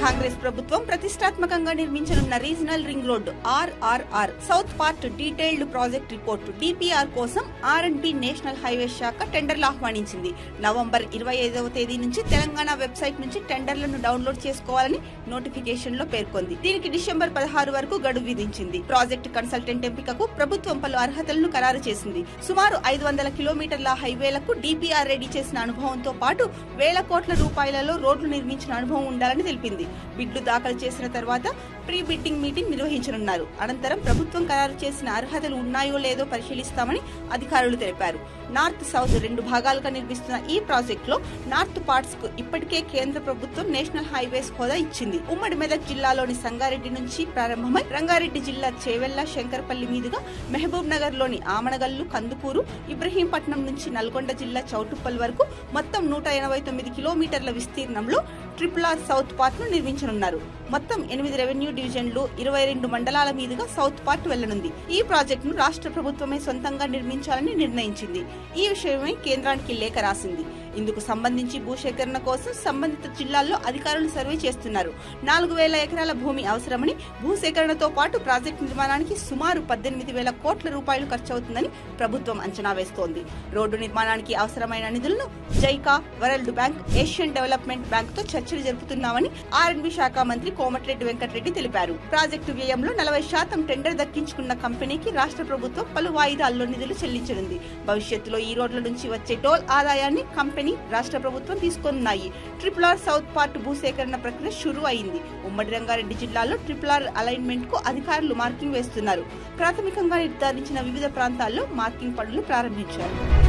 కాంగ్రెస్ ప్రభుత్వం ప్రతిష్టాత్మకంగా నిర్మించనున్న regional ring road RRR south part detailed project report DPR కోసం R&B నేషనల్ హైవేస్ శాఖ టెండర్లు ఆహ్వానించింది. నవంబర్ 25వ తేదీ నుంచి తెలంగాణ వెబ్సైట్ నుంచి టెండర్లను డౌన్లోడ్ చేసుకోవాలని నోటిఫికేషన్ లో పేర్కొంది. దీనికి డిసెంబర్ 16 వరకు గడువు విధించింది. ప్రాజెక్టు కన్సల్టెంట్ ఎంపికకు ప్రభుత్వం పలు అర్హతలను ఖరారు చేసింది. సుమారు 500 కిలోమీటర్ల హైవేలకు DPR రెడీ చేసిన అనుభవంతో పాటు వేల కోట్ల రూపాయలలో రోడ్లు నిర్మించిన అనుభవం ఉండాలని తెలిపింది. బిడ్లు దాఖలు చేసిన తర్వాత ప్రీ బిడ్డింగ్ మీటింగ్ నిర్వహించనున్నారు. అనంతరం ప్రభుత్వం ఖరారు చేసిన అర్హతలు ఉన్నాయో లేదో పరిశీలిస్తామని అధికారులు తెలిపారు. నార్త్ సౌత్ 2 భాగాలుగా నిర్మిస్తున్న ఈ ప్రాజెక్టులో నార్త్ పార్ట్స్ కు ఇప్పటికే కేంద్ర ప్రభుత్వం నేషనల్ హైవేస్ హోదా ఇచ్చింది. ఉమ్మడి మెదక్ జిల్లాలోని సంగారెడ్డి నుంచి ప్రారంభమై రంగారెడ్డి జిల్లా చేవెళ్ల శంకరపల్లి మీదుగా మహబూబ్ నగర్ లోని ఆమనగల్లు, కందుకూరు, ఇబ్రహీంపట్నం నుంచి నల్గొండ జిల్లా చౌటుప్పల్ వరకు మొత్తం 189 కిలోమీటర్ల విస్తీర్ణంలో RRR సౌత్ పార్ట్ ను నిర్మించనున్నారు. మొత్తం 8 రెవెన్యూ డివిజన్లు, 22 మండలాల మీదుగా సౌత్ పార్ట్ వెళ్లనుంది. ఈ ప్రాజెక్టును రాష్ట్ర ప్రభుత్వమే సొంతంగా నిర్మించాలని నిర్ణయించింది. ఈ విషయమై కేంద్రానికి లేఖ రాసింది. ఇందుకు సంబంధించి భూసేకరణ కోసం సంబంధిత జిల్లాల్లో అధికారులు సర్వే చేస్తున్నారు. 4000 ఎకరాల భూమి అవసరమని, భూసేకరణతో పాటు ప్రాజెక్టు నిర్మాణానికి సుమారు 18,000 కోట్ల రూపాయలు ఖర్చవుతుందని ప్రభుత్వం అంచనా వేస్తోంది. రోడ్డు నిర్మాణానికి అవసరమైన నిధులను JICA, world bank, Asian development bank తో చర్చలు జరుపుతున్నామని R&B శాఖ మంత్రి కోమటిరెడ్డి వెంకటరెడ్డి తెలిపారు. ప్రాజెక్టు వ్యయంలో 40% టెండర్ దక్కించుకున్న కంపెనీకి రాష్ట్ర ప్రభుత్వం పలు వాయిదాల్లో నిధులు చెల్లించనుంది. భవిష్యత్తులో ఈ రోడ్ల నుంచి వచ్చే టోల్ ఆదాయాన్ని కంపెనీ, రాష్ట్ర ప్రభుత్వం తీసుకోనున్నాయి. RRR సౌత్ పార్ట్ భూసేకరణ ప్రక్రియ షురూ అయింది. ఉమ్మడి రంగారెడ్డి జిల్లాలో RRR అలైన్మెంట్ కు అధికారులు మార్కింగ్ వేస్తున్నారు. ప్రాథమికంగా నిర్ధారించిన వివిధ ప్రాంతాల్లో మార్కింగ్ పనులు ప్రారంభించారు.